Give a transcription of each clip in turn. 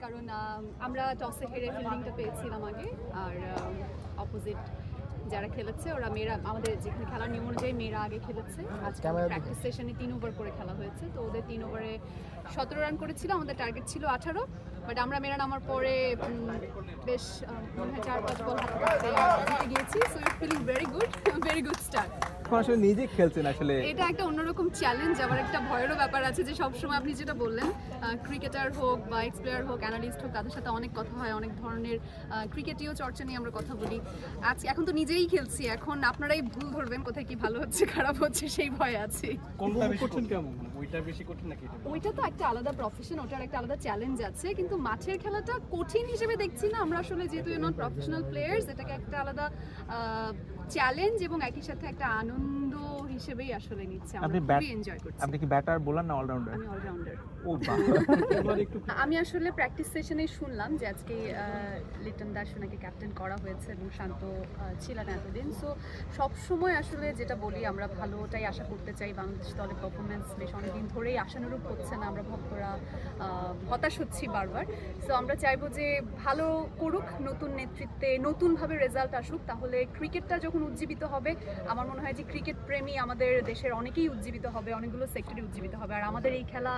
কারণ আমরা টসে হেরে ফিল্ডিংটা পেয়েছিলাম আগে, আর অপোজিট যারা খেলেছে ওরা মেয়েরা, আমাদের যেখানে খেলার নিয়ম অনুযায়ী মেয়েরা আগে খেলেছে। আজকে প্র্যাকটিস সেশনে 3 ওভার করে খেলা হয়েছে, তো ওদের 3 ওভারে 17 রান করেছিল, আমাদের টার্গেট ছিল 18, বাট আমরা মেয়েরা নামার পরে বেশ 4-5 বল হাতে জিতে গিয়েছি। So you feeling very good start. আসলে নিজে খেলছেন, আসলে এটা একটা অন্যরকম চ্যালেঞ্জ, আবার একটা ভয়েরও ব্যাপার আছে যে সবসময় আপনি যেটা বললেন ক্রিকেটার হোক বা এক্স প্লেয়ার হোক, অ্যানালিস্ট হোক, তাদের সাথে অনেক কথা হয়, অনেক ধরনের ক্রিকেটীয় চর্চা নিয়ে আমরা কথা বলি। এখন তো নিজেই খেলছি, এখন আপনারাই ভুল ধরবেন কোথায় কি ভালো হচ্ছে খারাপ হচ্ছে, সেই ভয়ে আছি। কোনটা বেশি কঠিন? কেমন ওইটা বেশি কঠিন নাকি এটা? ওইটা তো একটা আলাদা প্রফেশন, ওটার একটা আলাদা চ্যালেঞ্জ আছে, কিন্তু মাঠের খেলাটা কঠিন হিসেবে দেখছি না আমরা আসলে, যেহেতু নন প্রফেশনাল প্লেয়ার্স, এটাকে একটা আলাদা চ্যালেঞ্জ এবং একই সাথে একটা আনন্দ হিসেবেই আসলে নিচ্ছে। আমরা খুবই এনজয় করছি। আপনি কি ব্যাটার, বোলার না অলরাউন্ডার? আমি অলরাউন্ডার। ও বাহ। আমি আসলে প্র্যাকটিস সেশনে শুনলাম যে আজকে লিটন দাস ওনাকে ক্যাপ্টেন করা হয়েছে এবং শান্ত ছিলেন এতদিন। সো সবসময় আসলে যেটা বলি, আমরা ভালোটাই আশা করতে চাই। বাংলাদেশ দলের পারফরমেন্স বেশ অনেকদিন ধরেই আশানুরূপ হচ্ছে না, আমরা ভক্তরা হতাশ হচ্ছি বারবার। সো আমরা চাইবো যে ভালো করুক, নতুন নেতৃত্বে নতুনভাবে রেজাল্ট আসুক, তাহলে ক্রিকেটটা যখন উজ্জীবিত হবে, আমার মনে হয় যে ক্রিকেট প্রেমী আমাদের দেশের অনেকেই উজ্জীবিত হবে, অনেকগুলো সেক্টরে উজ্জীবিত হবে, আর আমাদের এই খেলা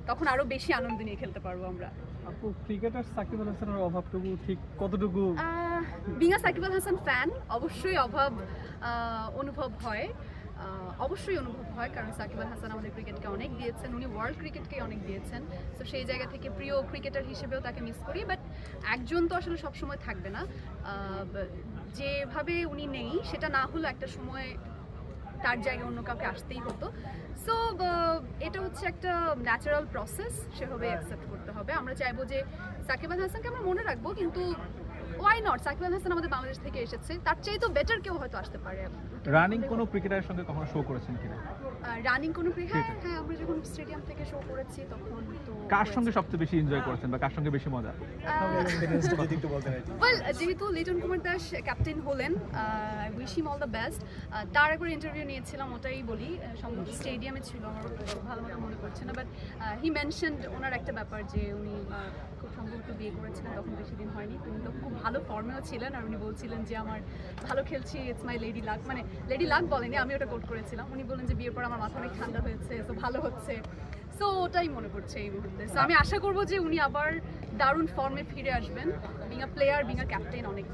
তখন আরো বেশি আনন্দ নিয়ে খেলতে পারবো আমরা। আপু, ক্রিকেটার সাকিব আল হাসানের অভাবটুকু ঠিক কতটুকু? Being a Shakib Al Hasan fan, অবশ্যই অভাব অনুভব হয়, অবশ্যই অনুভব হয়, কারণ সাকিব আল হাসান আমাদের ক্রিকেটকে অনেক দিয়েছেন, উনি ওয়ার্ল্ড ক্রিকেটকে অনেক দিয়েছেন। তো সেই জায়গা থেকে প্রিয় ক্রিকেটার হিসেবেও তাকে মিস করি, বাট একজন তো আসলে সবসময় থাকবে না। যেভাবে উনি নেই, সেটা না হলো একটা সময় তার জায়গায় অন্য কাউকে আসতেই হতো। সো এটা হচ্ছে একটা ন্যাচারাল প্রসেস, সেভাবে অ্যাকসেপ্ট করতে হবে। আমরা চাইবো যে সাকিব আল হাসানকে আমরা মনে রাখবো, কিন্তু ওয়াই নট, সাকিব আল হাসান আমাদের বাংলাদেশ থেকে এসেছে, তার চেয়ে তো বেটার কেউ হয়তো আসতে পারে। রানিং কোনো ক্রিকেটারের সঙ্গে কখনো শো করেছেন কিনা? রানিং কোনো হ্যাঁ, আমরা যখন স্টেডিয়াম থেকে শো করেছি তখন তো। কার সঙ্গে সবচেয়ে বেশি এনজয় করেছেন বা কার সঙ্গে বেশি মজা? ওয়েল, যেহেতু লিটন কুমার দাস ক্যাপ্টেন হলেন, I wish him all the best. তার একবার ইন্টারভিউ নিয়েছিলাম, ওটাই বলি, সম্ভবত স্টেডিয়ামে ছিল, আমার ভালো মতো মনে পড়ছে না, বাট হি মেনশনড ওনার একটা ব্যাপার যে উনি খুব সম্ভবত বিয়ে করেছিলেন, তখন বেশি দিন হয়নি, তিনি তো খুব ভালো ফর্মেও ছিলেন, আর উনি বলছিলেন যে আমার ভালো খেলছি, ইটস মাই লেডি লাক, মানে লেডি লাক বলেনি, আমি ওটা কোট করেছিলাম। উনি বলেন যে বিয়ের পর আমার মাথা অনেক ঠান্ডা হয়েছে, তো ভালো হচ্ছে। সো ওটাই মনে পড়ছে এই মুহূর্তে। সো আমি আশা করবো যে উনি আবার দারুণ ফর্মে ফিরে আসবেন, being a player, being a captain, অনেক